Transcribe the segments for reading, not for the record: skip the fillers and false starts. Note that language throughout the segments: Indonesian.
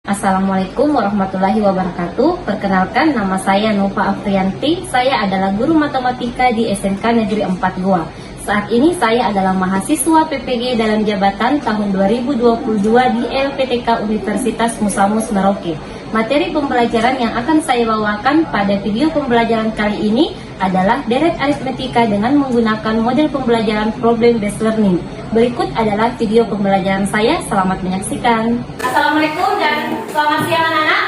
Assalamualaikum warahmatullahi wabarakatuh. Perkenalkan, nama saya Nova Afrianti. Saya adalah guru matematika di SMK Negeri 4 Goa. Saat ini saya adalah mahasiswa PPG dalam jabatan tahun 2022 di LPTK Universitas Musamus Merauke. Materi pembelajaran yang akan saya bawakan pada video pembelajaran kali ini adalah deret aritmetika dengan menggunakan model pembelajaran problem based learning. Berikut adalah video pembelajaran saya. Selamat menyaksikan. Assalamualaikum dan selamat siang anak-anak.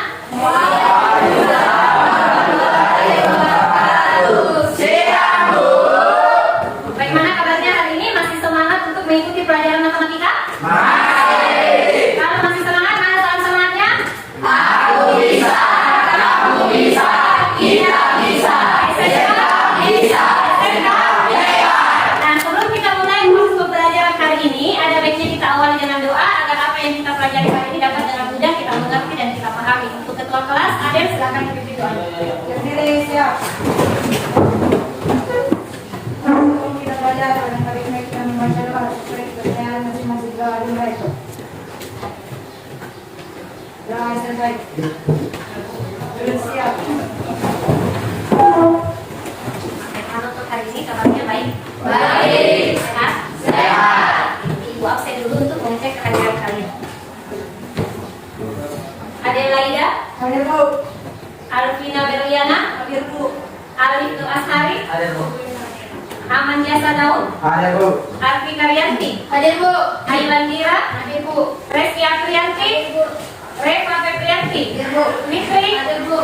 Bagaimana kabarnya hari ini? Masih semangat untuk mengikuti pelajaran matematika? Masih. Kalau masih semangat, mana salam semangatnya? Aku bisa, kamu bisa, kita bisa, SMK bisa, SMK hebat. Nah, sebelum kita mulai proses pembelajaran kali ini, ada baiknya kita awali dengan doa agar apa yang kita pelajari hari ini dapat dengan mudah kita mengerti dan kita pahami. Untuk ketua kelas, Adem silakan memimpin doanya. Berdiri, siap. Kita belajar pada hari ini kita membaca doa sesuai kepercayaan masing-masing doa dimulai. Doa selesai. Siap. Untuk hari ini kabarnya baik? Baik. Sehat? Sehat. Ibu absen dulu untuk mengecek kehadiran kalian. Adelaida, Hadir, Bu. Alvina Berliana, Hadir, Bu. Alif Nur Ashari, Hadir, Bu. Aman Jasa Daud, Hadir, Bu. Arfi Karyanti, Hadir, Bu. Ailan Dira, Hadir, Bu. Reski Aprianti, Reva Febrianti, Hadir, Bu. Fikri. Hadir, Bu.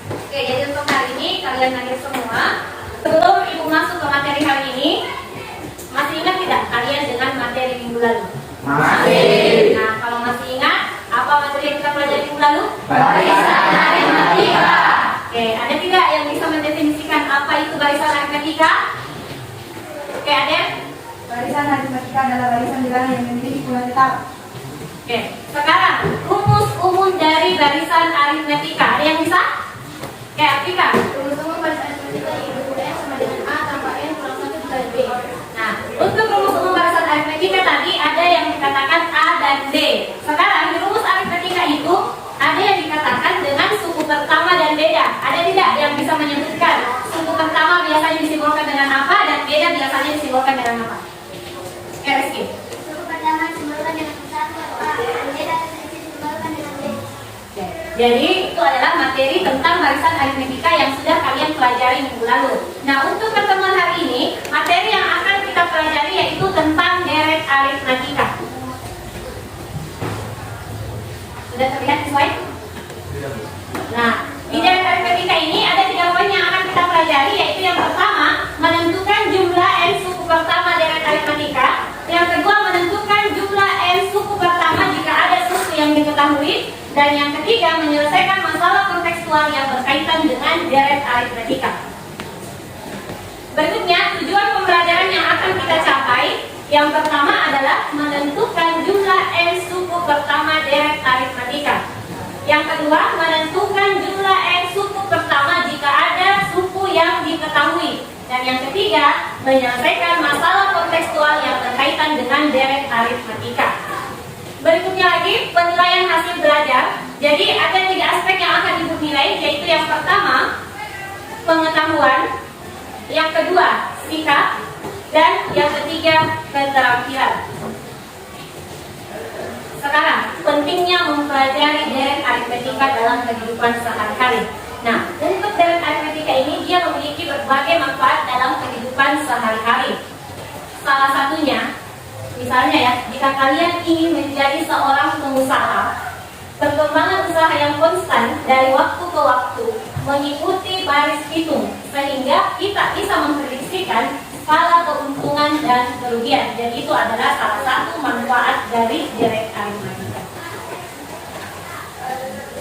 Oke, jadi untuk hari ini kalian hadir semua. Sebelum ibu masuk ke materi hari ini, masih ingat tidak kalian dengan materi minggu lalu? Masih. Nah, kalau masih ingat, apa materi yang kita pelajari minggu lalu? Barisan aritmetika. Oke, ada tidak yang bisa mendefinisikan apa itu barisan aritmetika? Oke, ada? Barisan aritmetika adalah barisan bilangan yang memiliki ulang tetap. Oke, sekarang rumus umum dari barisan aritmetika. Ada yang bisa? Oke, Artika. Rumus umum barisan aritmetika yaitu N sama dengan A tambah N kurang 1 dikali B. Nah, untuk rumus umum barisan aritmetika tadi ada yang dikatakan A dan D. Sekarang di rumus aritmetika itu ada yang dikatakan dengan suku pertama dan beda. Ada tidak yang bisa menyebutkan suku pertama biasanya disimbolkan dengan apa dan beda biasanya disimbolkan dengan apa? Oke, Rizky. Suku pertama disimbolkan dengan 1 atau A, dan beda disimbolkan dengan B. Oke, jadi itu adalah materi tentang barisan aritmetika yang sudah kalian pelajari minggu lalu. Nah, untuk pertemuan hari ini, materi yang akan kita pelajari yaitu tentang deret aritmetika. Sudah terlihat di slide? Nah, di deret aritmetika ini ada 3 poin yang akan kita pelajari, yaitu yang pertama, menentukan jumlah n suku pertama deret aritmetika. Yang kedua, menentukan jumlah n suku pertama jika ada suku yang diketahui. Dan yang ketiga, menyelesaikan masalah kontekstual yang berkaitan dengan deret aritmetika. Berikutnya, tujuan pembelajaran yang akan kita capai. Yang pertama adalah menentukan jumlah n suku pertama deret aritmetika. Yang kedua, menentukan jumlah n suku pertama jika ada suku yang diketahui. Dan yang ketiga, menyelesaikan masalah kontekstual yang berkaitan dengan deret aritmetika. Berikutnya lagi, penilaian hasil belajar. Jadi ada 3 aspek yang akan ibu nilai, yaitu yang pertama, pengetahuan. Yang kedua, sikap. Dan yang ketiga, keterampilan. Sekarang, pentingnya mempelajari deret aritmetika dalam kehidupan sehari-hari. Nah, untuk deret aritmetika ini dia memiliki berbagai manfaat dalam kehidupan sehari-hari. Salah satunya, misalnya ya, jika kalian ingin menjadi seorang pengusaha, perkembangan usaha yang konstan dari waktu ke waktu mengikuti baris hitung sehingga kita bisa memprediksikan skala keuntungan dan kerugian. Jadi itu adalah salah satu manfaat dari deret aritmetika.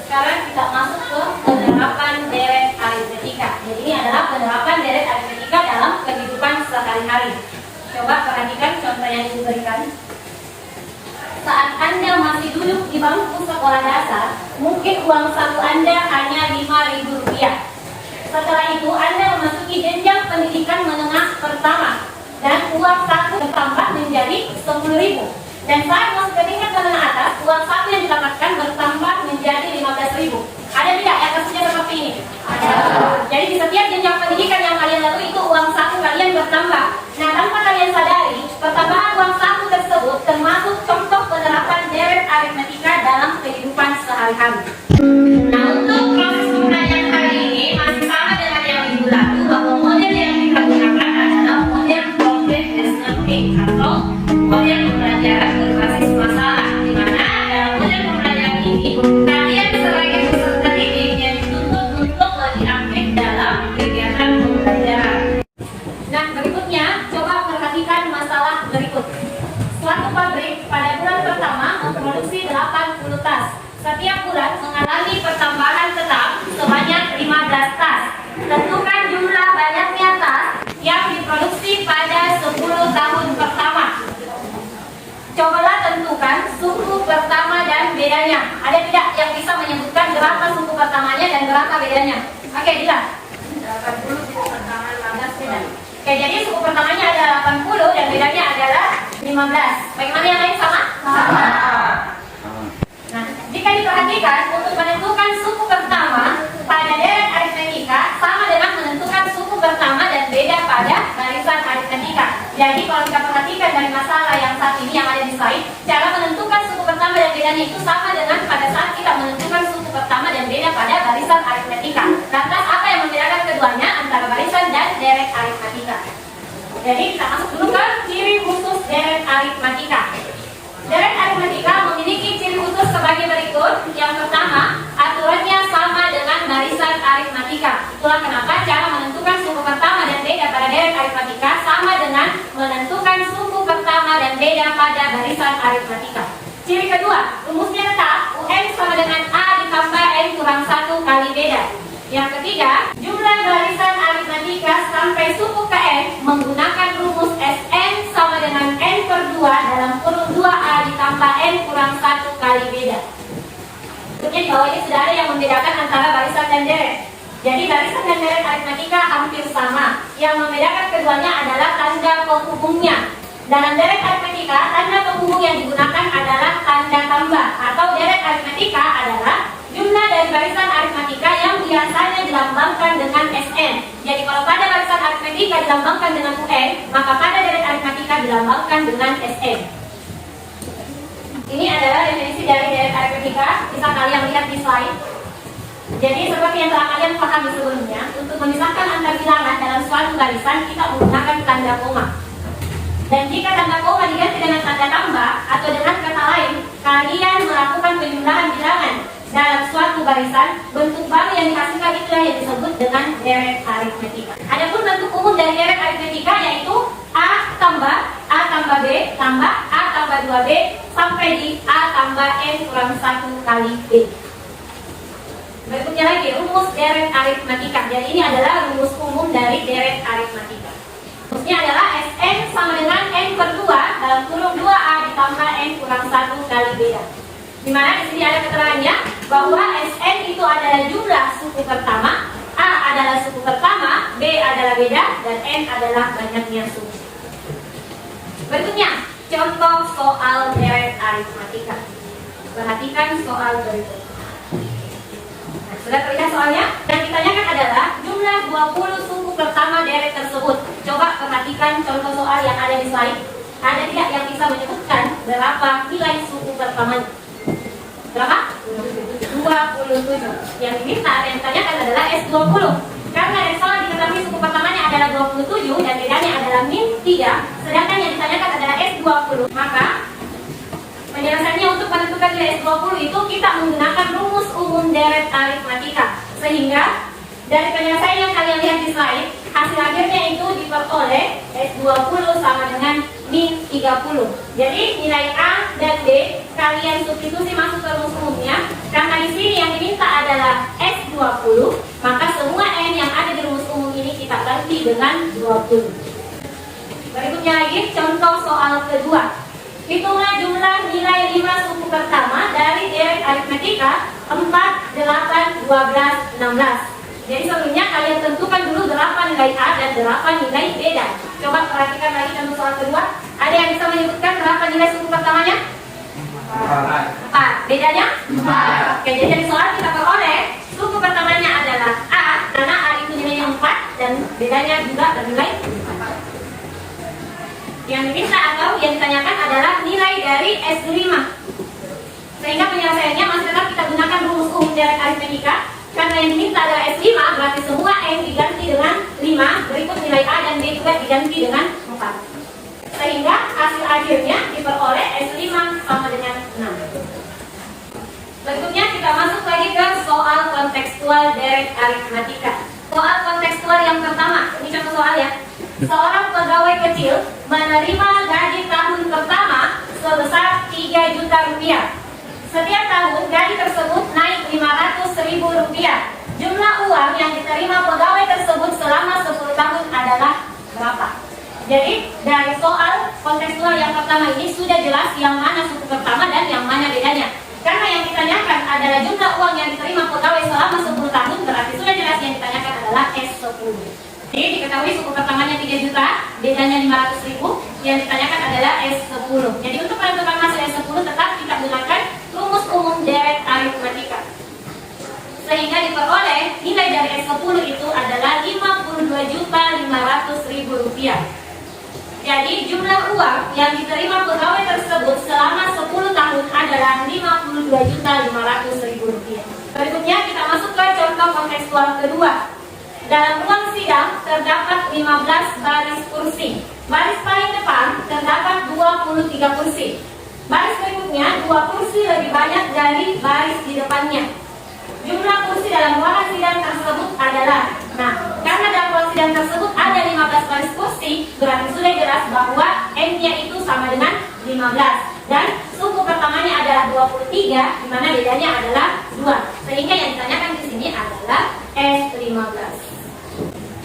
Sekarang kita masuk ke penerapan deret aritmetika. Jadi ini adalah penerapan deret aritmetika dalam kehidupan sehari-hari. Coba perhatikan contoh yang diberikan. Saat Anda masih duduk di bangku sekolah dasar, mungkin uang saku Anda hanya Rp5.000. Setelah itu Anda memasuki jenjang pendidikan menengah pertama dan uang saku bertambah menjadi 10.000. Dan saat masuk ke tingkat menengah atas, uang saku yang didapatkan bertambah menjadi aritmatika dalam kehidupan sehari-hari. Nah, untuk proses pembelajaran hari ini masih sama dengan yang minggu lalu, bahwa model yang kita gunakan adalah model problem learning atau model pembelajaran berbasis masalah, di mana dalam model pembelajaran ini kalian sebagai peserta didik yang dituntut untuk lebih aktif dalam kegiatan pembelajaran. Nah, berikutnya coba perhatikan masalah berikut. Suatu pabrik pada bulan pertama memproduksi 80 tas. Setiap bulan mengalami pertambahan tetap sebanyak 15 tas. Tentukan jumlah banyaknya tas yang diproduksi pada 10 tahun pertama. Cobalah tentukan suku pertama dan bedanya. Ada tidak yang bisa menyebutkan berapa suku pertamanya dan berapa bedanya? Oke, Dila. 80 suku pertama, 15 beda. Oke, jadi suku pertamanya ada 80 dan bedanya adalah 15. Bagaimana yang lain sama? Sama. Nah, jika diperhatikan untuk menentukan suku pertama pada deret aritmatika sama dengan menentukan suku pertama dan beda pada barisan aritmatika. Jadi kalau kita perhatikan dari masalah yang saat ini yang ada di slide, cara menentukan suku pertama dan bedanya itu sama dengan pada saat kita menentukan suku pertama dan beda pada barisan aritmatika. Lantas apa yang membedakan keduanya antara barisan dan deret aritmatika? Jadi kita masuk dulu ke ciri khusus deret aritmatika. Deret aritmatika memiliki ciri khusus sebagai berikut. Yang pertama, aturannya sama dengan barisan aritmatika. Itulah kenapa cara menentukan suku pertama dan beda pada deret aritmatika sama dengan menentukan suku pertama dan beda pada barisan aritmatika. Ciri kedua, rumusnya tetap UN sama dengan A ditambah N kurang 1 kali beda. Yang ketiga, jumlah barisan aritmatika sampai suku ke N menggunakan rumus Sn sama dengan N per 2 dalam kurung 2A ditambah N kurang 1 kali beda. Tentunya di bawah ini sudah ada yang membedakan antara barisan dan deret. Jadi barisan dan deret aritmatika hampir sama. Yang membedakan keduanya adalah tanda penghubungnya. Dalam deret aritmatika, tanda penghubung yang digunakan adalah tanda tambah, atau deret aritmatika adalah jumlah dari barisan aritmatika yang biasanya dilambangkan dengan Sn. Jadi kalau pada barisan aritmatika dilambangkan dengan UN, maka pada deret aritmatika dilambangkan dengan Sn. Ini adalah definisi dari deret aritmatika, bisa kalian lihat di slide. Jadi seperti yang telah kalian pahami sebelumnya, untuk memisahkan antar bilangan dalam suatu barisan kita menggunakan tanda koma. Dan jika tanda koma diganti dengan tanda tambah atau dengan kata lain, kalian melakukan penjumlahan bilangan dalam suatu barisan, bentuk baru yang dihasilkan itulah yang disebut dengan deret aritmatika. Adapun bentuk umum dari deret aritmatika yaitu A tambah B tambah A tambah 2B sampai di A tambah N kurang 1 kali B. Berikutnya lagi rumus deret aritmatika. Jadi ini adalah rumus umum dari deret aritmatika. Rumusnya adalah Sn sama dengan N per 2 dalam kurung 2A ditambah N kurang 1 kali beda. Dimana di sini ada keterangannya bahwa Sn itu adalah jumlah suku pertama, A adalah suku pertama, B adalah beda, dan N adalah banyaknya suku. Berikutnya, contoh soal deret aritmatika. Perhatikan soal berikut. Nah, sudah terlihat soalnya? Yang ditanyakan adalah jumlah 20 suku pertama deret tersebut. Coba perhatikan contoh soal yang ada di slide. Ada tidak yang bisa menyebutkan berapa nilai suku pertamanya? Berapa? 27. Yang diminta yang ditanyakan adalah S20. Karena dari soal diketahui suku pertamanya adalah 27 dan bedanya adalah min 3, sedangkan yang ditanyakan adalah S20. Maka penjelasannya untuk menentukan nilai S20 itu kita menggunakan rumus umum deret aritmatika. Sehingga dari penyelesaian yang kalian lihat di slide, hasil akhirnya itu diperoleh S20 sama dengan min 30. Jadi nilai A dan B kalian substitusi masuk ke rumus umumnya. Karena di sini yang diminta adalah S20, maka semua N yang ada di rumus umum ini kita ganti dengan 20. Berikutnya lagi contoh soal kedua. Hitunglah jumlah nilai 5 suku pertama dari deret aritmatika 4, 8, 12, 16. Jadi sebelumnya kalian tentukan dulu berapa nilai A dan berapa nilai beda. Coba perhatikan lagi contoh soal kedua. Ada yang bisa menyebutkan berapa nilai suku pertamanya? 4. Bedanya? 4. Oke, jadi dari soal kita peroleh suku pertamanya adalah A, karena A itu nilainya 4 dan bedanya juga bernilai 4. Yang diminta atau yang ditanyakan adalah nilai dari S5. Sehingga penyelesaiannya masih tetap kita gunakan rumus umum deret aritmetika. Karena yang diminta adalah S5, berarti semua N diganti dengan 5, berikut nilai A dan B juga diganti dengan 4. Sehingga hasil akhirnya diperoleh S5 sama dengan 6. Berikutnya kita masuk lagi ke soal kontekstual deret aritmatika. Soal kontekstual yang pertama, ini contoh soal ya. Seorang pegawai kecil menerima gaji tahun pertama sebesar 3 juta rupiah. Setiap tahun gaji tersebut naik 500.000 rupiah. Jumlah uang yang diterima pegawai tersebut selama 10 tahun adalah berapa? Jadi dari soal kontekstual yang pertama ini sudah jelas yang mana suku pertama dan yang mana bedanya. Karena yang ditanyakan adalah jumlah uang yang diterima pegawai selama 10 tahun, berarti sudah jelas yang ditanyakan adalah S10. Jadi diketahui suku pertamanya 3 juta, bedanya 500.000, yang ditanyakan adalah S10. Jadi untuk menentukan hasil S10 tetap kita gunakan rumus umum deret aritmatika. Sehingga diperoleh nilai dari S10 itu adalah 52.500.000 rupiah. Jadi jumlah uang yang diterima pegawai tersebut selama 10 tahun adalah 52.500.000 rupiah. Berikutnya kita masuk ke contoh kontekstual kedua. Dalam ruang sidang terdapat 15 baris kursi. Baris paling depan terdapat 23 kursi. Baris berikutnya 2 kursi lebih banyak dari baris di depannya. Jumlah kursi dalam ruangan sidang tersebut adalah, nah, karena dalam ruang sidang tersebut ada 15 baris kursi, berarti sudah jelas bahwa N-nya itu sama dengan 15. Dan suku pertamanya adalah 23, di mana bedanya adalah 2. Sehingga yang ditanyakan di sini adalah S15.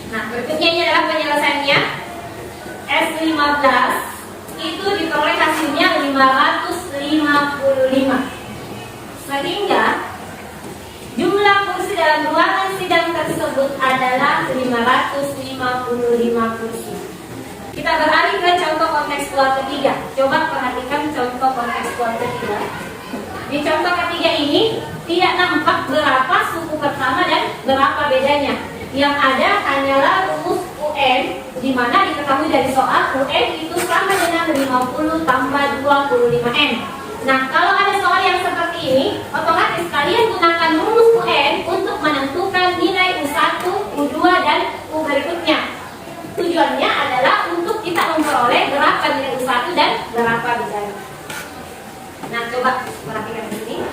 Nah, berikutnya ini adalah penyelesaiannya. S15 itu diperoleh hasilnya 555. Sehingga jumlah kursi dalam ruangan sidang tersebut adalah 555 kursi. Kita beralih ke contoh kontekstual ketiga. Coba perhatikan contoh kontekstual ketiga. Di contoh ketiga ini tidak nampak berapa suku pertama dan berapa bedanya. Yang ada hanyalah rumus UN, di mana diketahui dari soal UN itu sama dengan 50 tambah 25N. Nah, kalau ada soal yang seperti ini, otomatis kalian gunakan rumus UN untuk menentukan nilai U1, U2, dan U berikutnya. Tujuannya adalah untuk kita memperoleh berapa nilai U1 dan berapa bedanya. Nah, coba perhatikan di sini.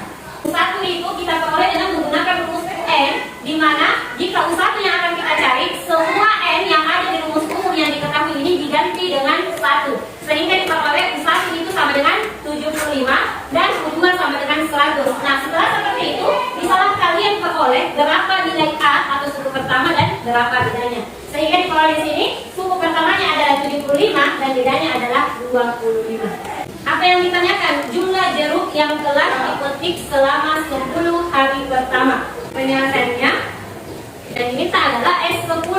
U1 itu kita peroleh dengan menggunakan rumus UN, di mana jika U1 yang akan kita cari, semua N yang ada di rumus umum yang diketahui ini diganti dengan 1. Sehingga diperoleh U1 itu sama dengan 75 dan U2 sama dengan 100. Nah, setelah seperti itu, misalnya kalian peroleh berapa nilai A atau suku pertama dan berapa bedanya. Sehingga diperoleh di sini, suku pertamanya adalah 75 dan bedanya adalah 25. Apa yang ditanyakan? Jumlah jeruk yang telah dipetik selama 10 hari pertama. Penyelesaiannya dan diminta adalah S10.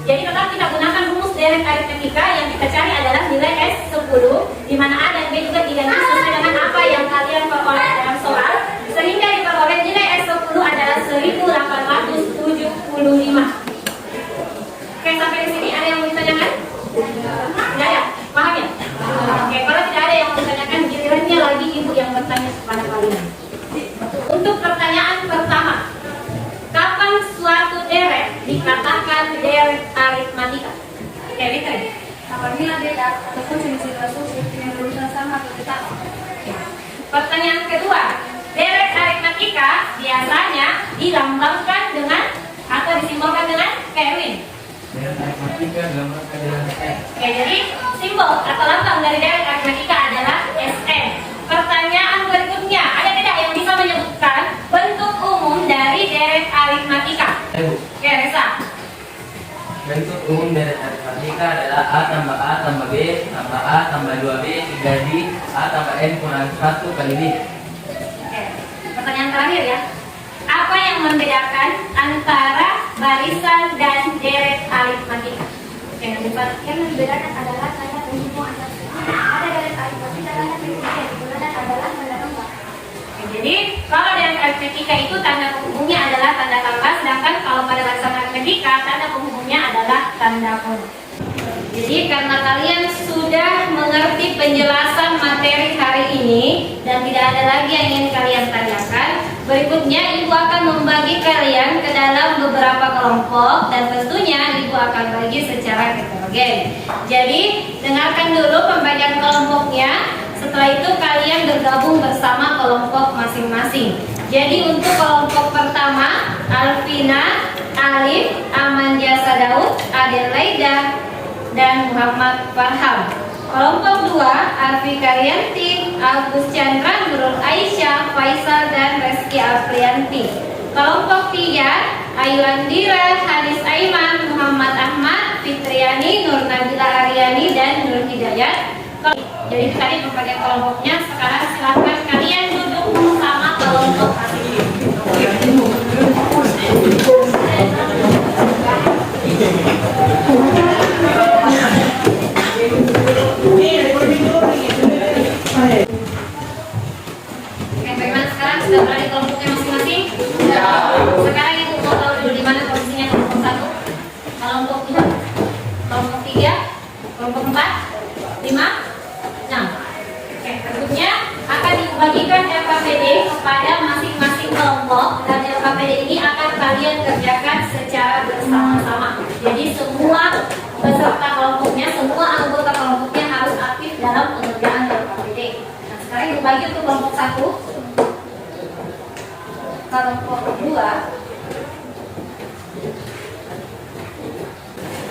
Jadi tetap kita gunakan rumus deret aritmetika. Yang kita cari adalah nilai S10, di mana A dan B juga diganti sesuai dengan apa yang kalian peroleh dalam soal. Sehingga diperoleh nilai S10 adalah 1875. Oke, sampai di sini ada yang mau ditanyakan? Tidak ya? Paham ya? Oke, kalau tidak ada yang mau ditanyakan, gilirannya lagi ibu yang bertanya kepada kalian. Untuk pertanyaan pertama, kapan suatu deret dikatakan deret aritmatika? Oke, Lita. Apabila deret ataupun semisal susun yang berusaha sama atau tidak. Pertanyaan kedua, deret aritmatika biasanya dilambangkan dengan atau disimbolkan dengan Kevin. Deret aritmatika dilambangkan dengan SN. Oke, jadi simbol atau lambang dari deret aritmatika adalah SN. Pertanyaan berikutnya, ada tidak yang bisa menyebutkan bentuk umum dari deret aritmatika? Oke, Reza. Bentuk umum deret aritmatika adalah A tambah A tambah B tambah A tambah 2B 3D A tambah N kurang 1 kali B. Oke, pertanyaan terakhir ya. Apa yang membedakan antara barisan dan deret aritmatika? Oke, Yang membedakan adalah tanda penghubung antar suku. Ada deret aritmatika tanda penghubung yang digunakan adalah tanda tambah. Oke, jadi kalau deret aritmatika itu tanda penghubungnya adalah tanda tambah, sedangkan kalau pada barisan aritmatika tanda penghubungnya adalah tanda koma. Jadi karena kalian sudah mengerti penjelasan materi hari ini dan tidak ada lagi yang ingin kalian tanyakan, berikutnya Ibu akan membagi kalian ke dalam beberapa kelompok dan tentunya Ibu akan bagi secara heterogen. Jadi dengarkan dulu pembagian kelompoknya. Setelah itu kalian bergabung bersama kelompok masing-masing. Jadi untuk kelompok pertama, Alvina, Alif, Amanjasa Daud, Adelaida, dan Muhammad Farham. Kelompok 2, Arfi Karyanti, Agus Chandra, Nurul Aisyah, Faisal, dan Reski Aprianti. Kelompok 3, Ayu Andira, Hanis Aiman, Muhammad Ahmad, Fitriani, Nur Nabila Aryani, dan Nur Hidayat. Jadi itu tadi pembagian kelompoknya. Sekarang silakan kalian duduk bersama kelompok masing-masing. Bagaimana sekarang? Sudah berada di kelompoknya masing-masing? Sekarang Ibu mau tahu dulu di mana posisinya kelompok 1, kelompok 2, kelompok 3, kelompok 4, 5, 6. Oke, berikutnya akan dibagikan LKPD kepada masing-masing kelompok dan LKPD ini akan kalian kerjakan secara bersama-sama. Jadi semua peserta kelompoknya, semua anggota kelompoknya harus aktif dalam pengerjaan LKPD. Nah, sekarang dibagi untuk kelompok 1, kelompok 2.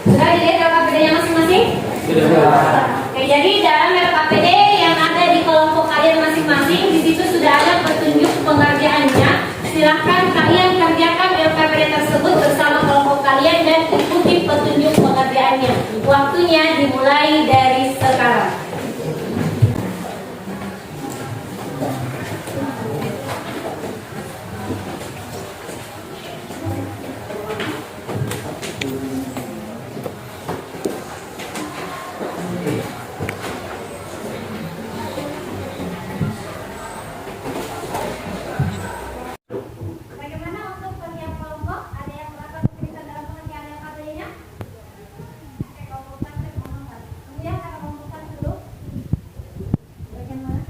Sudah dilihat LKPD-nya masing-masing? Oke, jadi dalam LKPD yang ada di kelompok kalian masing-masing, di situ sudah ada petunjuk pengerjaannya. Silahkan kalian kerjakan LKPD tersebut bersama kelompok kalian dan ikuti petunjuk pengerjaannya. Waktunya dimulai dari sekarang. Bagaimana untuk setiap kelompok? Ada yang melakukan kesulitan dalam pengerjaan LKPD-nya? Oke, kelompok 1 kelompok 4. Kemudian kata kelompok 1 dulu. Bagaimana?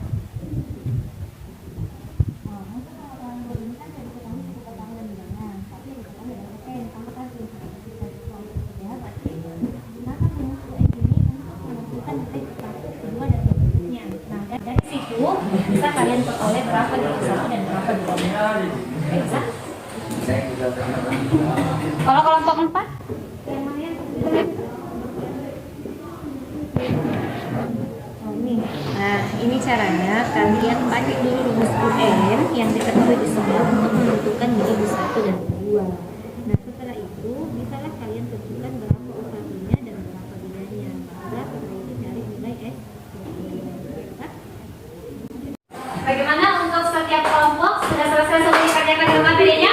Untuk pengetahuan guru ini kan sudah diketahui cukup bertahun dan bulanan, tapi diketahui dalam UN, kamu kan belum pernah kita kelompok kerja, berarti gunakan rumus UN ini untuk menentukan nilai satu, kedua, dan seterusnya. Nah, dari situ bisa kalian peroleh berapa di kelompok 1 dan berapa di kelompok 2. Bisa? Kalau kelompok 4? Yang mana yang Oh, nah, ini caranya kalian pakai dulu rumus UN yang diketahui di sebelah untuk menentukan nilai 1 dan 2. Nah, setelah itu bisalah kalian tentukan berapa UKB-nya dan berapa bedanya. Barulah setelah itu cari nilai S. Bagaimana untuk setiap kelompok? Sudah selesai semua dikerjakan LKPD-nya?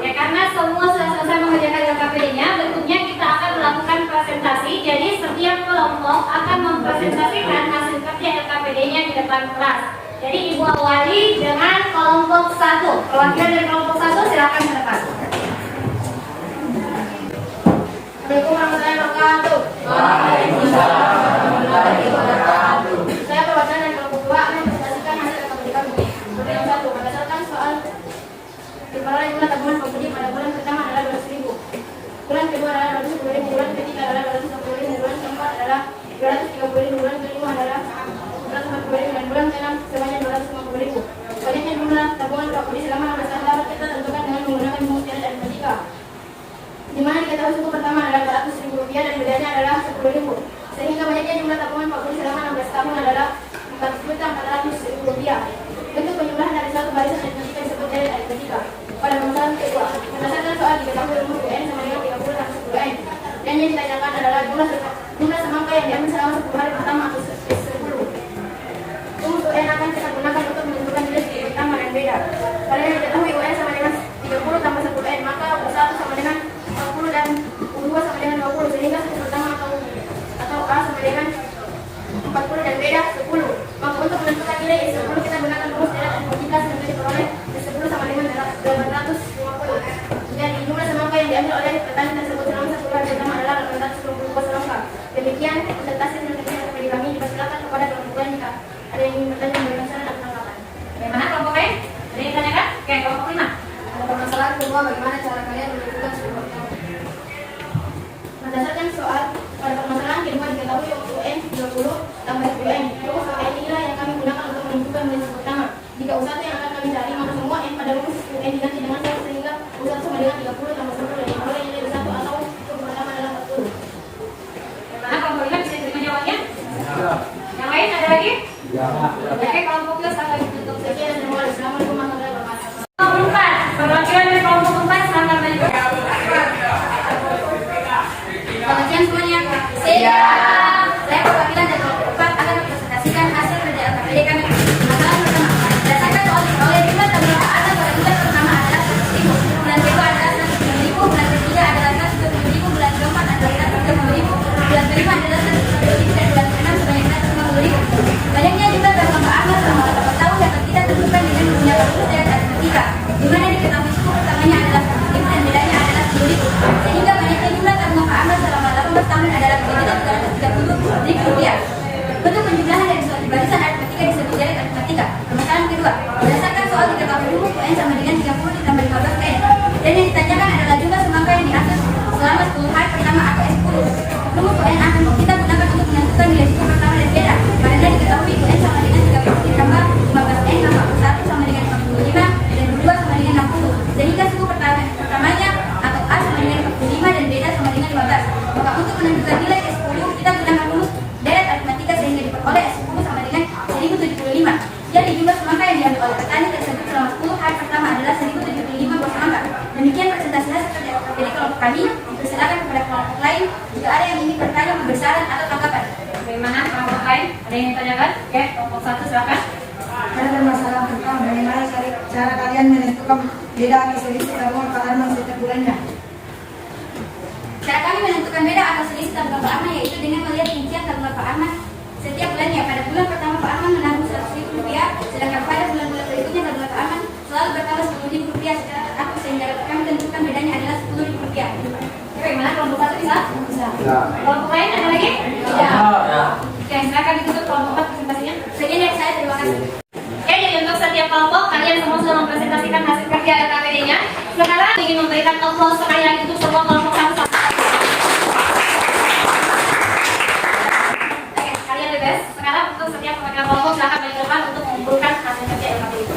Ya, karena semua sudah selesai mengerjakan LKPD-nya, berikutnya kita akan melakukan presentasi. Jadi setiap kelompok akan mempresentasikan hasil kerja LKPD-nya di depan kelas. Jadi Ibu awali dengan kelompok 1. Perwakilan dari kelompok 1 silakan ke depan. Assalamualaikum warahmatullahi wabarakatuh. Saya perwakilan dari kelompok 2 akan mempresentasikan hasil LKPD kami. Seperti yang 1, berdasarkan soal diperoleh jumlah tabungan pembeli pada bulan pertama adalah 200.000. Bulan kedua adalah 210.000, bulan ketiga adalah 250.000, bulan keempat adalah 230.000, bulan kelima adalah 140.000, dan bulan keenam sebanyak 250.000. Banyaknya jumlah tabungan pembeli selama 16 tahun dapat kita tentukan dengan menggunakan rumus tiada dan aritmatika. Di mana diketahui suku pertama adalah 400.000 rupiah dan bedanya adalah 10.000. Sehingga banyaknya jumlah tabungan pembeli selama 16 tahun adalah 400.400.000 rupiah. Bentuk penjumlahan dari suatu barisan aritmatika disebut deret aritmatika. Pada pembahasan kedua, berdasarkan soal diketahui rumus UN sama dengan 30 tambah 10 N. Dan yang ditanyakan adalah jumlah semangka yang diambil selama 10 hari pertama atau 10. Rumus UN akan kita gunakan untuk menentukan nilai segi pertama dan beda. Kalian diketahui UN sama dengan 30 tambah 10 N, maka U1 sama dengan 40 dan U2 sama dengan 20, sehingga segi pertama atau A sama dengan 40 dan beda 10. Maka untuk menentukan nilai I10 kita gunakan rumus deret aritmatika sehingga diperoleh I10 sama dengan 850. Jadi jumlah semangka yang diambil oleh petani tersebut selama 10 hari pertama adalah 850 semua, bagaimana cara kalian menentukan suku pertama? Berdasarkan soal pada permasalahan kedua diketahui UN 30 tambah UN. Terus UN inilah yang kami gunakan untuk menentukan nilai suku pertama. Jika U1 yang akan kami cari, maka semua N pada rumus UN diganti dengan 1 sehingga U1 sama dengan 30 tambah 10 dan yang nilai U1 atau suku pertama adalah 40. Bagaimana kelompok 5 bisa terima jawabannya? Yang lain ada lagi? Oke, kelompok 2 sampai ditutup. Sekian dan terima kasih. Assalamualaikum warahmatullahi wabarakatuh. Kelompok 4, perwakilan dari kelompok 4 selamat menyebut. Selamat siang semuanya. Siap. Saya perwakilan dari kelompok 4 akan mempresentasikan hasil kerja LKPD kami. Masalah pertama, berdasarkan soal diperoleh jumlah terberapa ada pada bulan pertama adalah 100.000, bulan kedua adalah 110.000, bulan ketiga adalah 120.000, bulan keempat adalah 130.000, bulan kelima adalah 110.000 dan bulan keenam sebanyak 150.000. Banyaknya jumlah bertambah amal selama 8 tahun dapat kita tentukan dengan menggunakan rumus dari aritmatika, di mana diketahui suku pertamanya adalah 100.000 dan bedanya adalah 10.000. Sehingga banyaknya jumlah terbuka amal selama 18 tahun adalah 3.330.000 rupiah. Bentuk penjumlahan dari suatu barisan aritmatika disebut dari aritmatika. Permasalahan kedua, berdasarkan soal diketahui rumus UN sama dengan 30 ditambah 15 PN. Dan yang ditanyakan adalah jumlah semangka yang diatur selama 10 hari pertama atau S10. Rumus UN akan kita gunakan untuk menentukan nilai suku pertama dan beda. Karena diketahui UN sama dengan 30 ditambah 15 N sama 1 sama dengan 45 dan 2 sama dengan 60. Sehingga suku pertamanya atau A sama dengan 45 dan beda sama dengan 15. Maka untuk menentukan nilai S10 kita gunakan rumus deret aritmatika sehingga diperoleh S10 sama dengan 1075. Jadi jumlah semangka yang diambil oleh petani tersebut selama 10 hari pertama adalah 1075 buah semangka. Demikian presentasi hasil kerja LKPD kelompok kami. Dipersilakan kepada kelompok lain jika ada yang ingin bertanya, memberi saran atau tanggapan. Bagaimana kelompok lain? Ada yang ditanyakan? Oke, kelompok 1 silakan. Pada permasalahan pertama, bagaimana cara kalian menentukan beda atau selisih tabungan Pak Arman setiap bulannya? Cara kami menentukan beda atau selisih tabungan Pak Arman yaitu dengan melihat rincian tabungan Pak Arman setiap bulannya. Pada bulan pertama Pak Arman menabung 100.000 rupiah, sedangkan pada bulan-bulan berikutnya tabungan Pak Arman selalu bertambah 10.000 rupiah secara teratur sehingga dapat kami tentukan bedanya adalah 10.000 rupiah. Bagaimana kelompok 1 bisa? Bisa. Kelompok lain ada lagi? Tidak. Oke, silakan ditutup kelompok 4 presentasinya. Sekian dari saya, terima kasih. Oke, jadi untuk setiap kelompok kalian semua sudah mempresentasikan hasil kerja LKPD-nya. Sekarang ingin memberikan applause sekali lagi untuk semua kelompok 1. Oke, kalian the best. Sekarang untuk setiap kelompok silakan balik ke depan untuk mengumpulkan hasil kerja LKPD itu.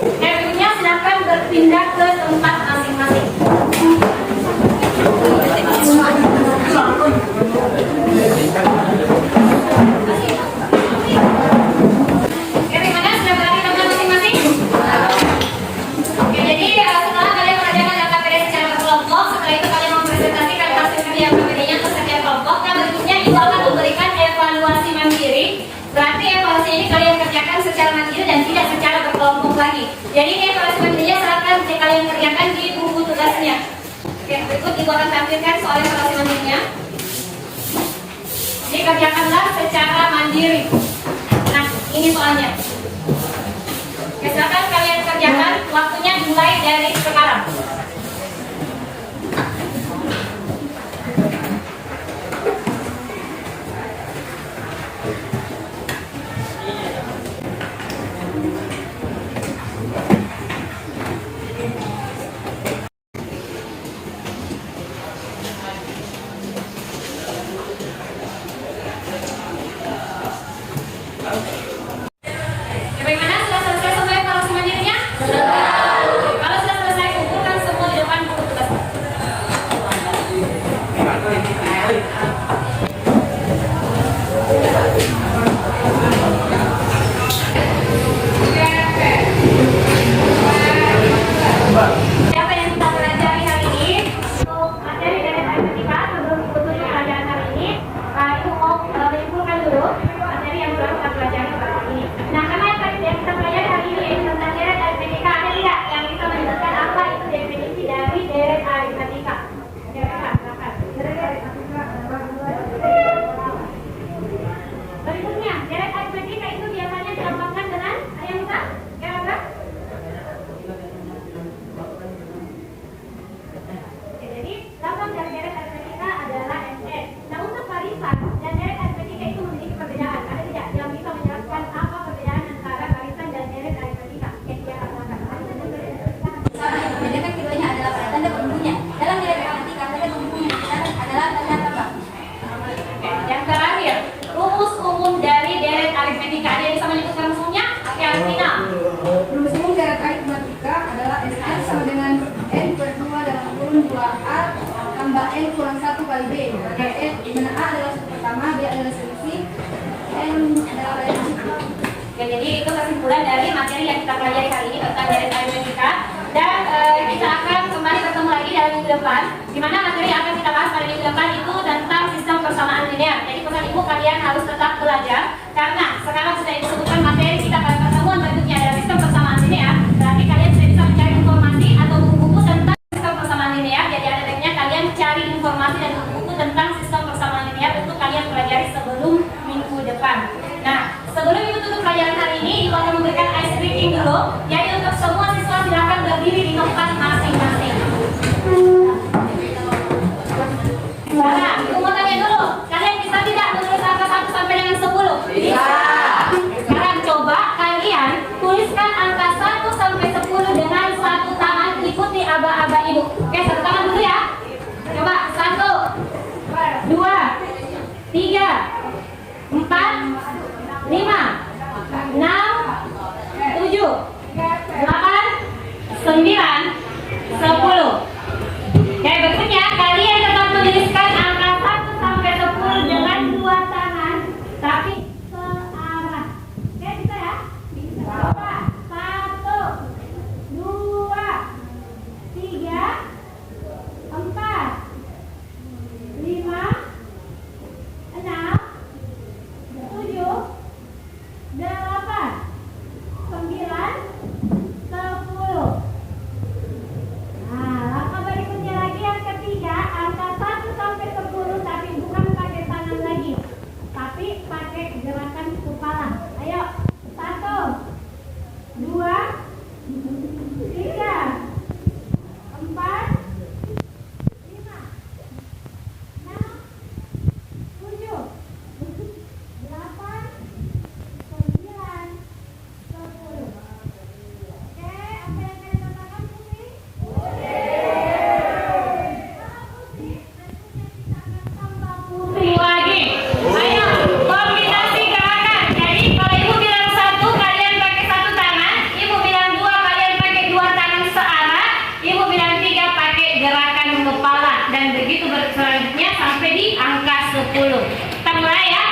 Oke, berikutnya silakan berpindah ke tempat masing-masing. Oke, bagaimana? Sudah berada di tempat masing-masing? Oke, jadi setelah kalian mengerjakan LKPD secara berkelompok, setelah itu kalian mempresentasikan hasil kerja LKPD-nya ke setiap kelompok. Nah, berikutnya ibu akan memberikan evaluasi mandiri. Berarti evaluasi ini kalian kerjakan secara mandiri dan tidak secara berkelompok lagi. Jadi ini evaluasi mandirinya silakan kalian kerjakan di buku tugasnya. Oke, berikut ibu akan tampilkan soal evaluasi mandirinya. Jadi kerjakanlah secara mandiri. Nah, ini soalnya. Oke, silakan kalian kerjakan. Waktunya dimulai dari sekarang. Bagaimana? Sudah selesai semua evaluasi mandirinya? Sudah. Kalau sudah selesai, kumpulkan semua pertama B adalah selisih, N adalah variasi. Oke, jadi itu kesimpulan dari materi yang kita pelajari hari ini tentang deret aritmetika. Dan kita akan kembali bertemu lagi dalam minggu depan, di mana materi yang akan kita bahas pada minggu depan itu tentang sistem persamaan linear. Jadi pesan ibu, kalian harus tetap belajar, karena sekarang sudah ibu sebutkan materi kita pada pertemuan berikutnya adalah sistem persamaan linear. Berarti kalian sudah bisa mencari informasi atau buku-buku tentang sistem persamaan linear. Jadi ada baiknya kalian cari informasi dan buku-buku tentang sistem persamaan linear untuk kalian pelajari sebelum minggu depan. Nah, sebelum ibu tutup pelajaran hari ini, ibu akan memberikan ice breaking dulu. Jadi untuk semua siswa silakan berdiri di tempat masing-masing. Nah, ibu mau tanya dulu, kalian bisa tidak menulis angka 1 sampai dengan 10? Bisa. Sekarang coba kalian tuliskan angka 1 sampai 10 dengan satu tangan, ikuti aba-aba ibu. Oke, satu tangan dulu ya. Coba 1, 2, 3, 4, 5, 6, 7, 8, 9, 10. Oke, berikutnya kalian tetap menuliskan angka 1 sampai 10 dengan dua tangan, tapi searah. Oke, bisa ya? Bisa. Coba 1, 2, 3, 4, 5, 6, 7, 8, 9, 10. Nah, langkah berikutnya lagi yang ketiga, angka 1 sampai 10 tapi bukan pakai tangan lagi, tapi pakai gerakan kepala. Ayo, 1, 2, 3, 4, 5, 6, 7, 8, 9, 10. Oke, apa yang kalian katakan, Putri? Putri lagi. Ayo, kombinasi gerakan. Jadi kalau ibu bilang 1, kalian pakai satu tangan. Ibu bilang 2, kalian pakai dua tangan searah. Ibu bilang 3, pakai gerakan kepala. Dan begitu selanjutnya sampai di angka 10. Kita mulai ya.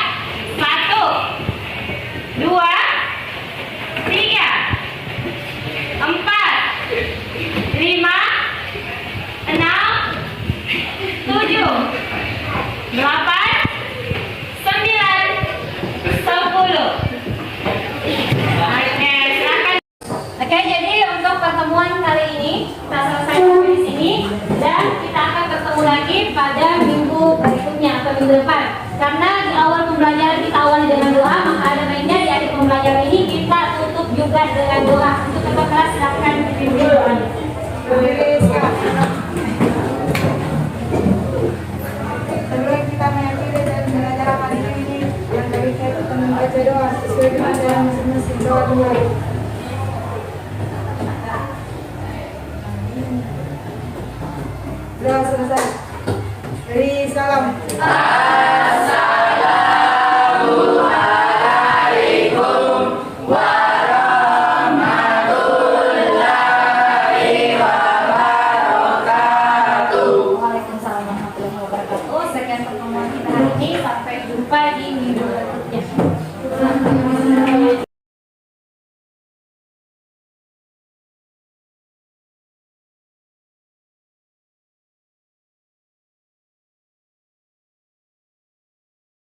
1, 2, 3, 4, 5, 6, 7, 8, 9, 10. Oke, silakan. Oke, jadi untuk pertemuan kali ini kita selesai sampai di sini dan kita akan bertemu lagi pada minggu berikutnya atau minggu depan. Karena di awal pembelajaran kita awali dengan doa, maka ada baiknya di akhir pembelajaran ini kita tutup juga dengan doa. Untuk tetap keras silakan dipimpin doanya. Sebelum kita mengakhiri dan belajar hari ini, yang dari saya kita membaca doa sesuai dengan ajaran masing-masing. Doa dulu. Sudah selesai. Dari salam. Waalaikumsalam warahmatullahi wabarakatuh. Sekian pertemuan kita hari ini. Sampai jumpa di minggu berikutnya.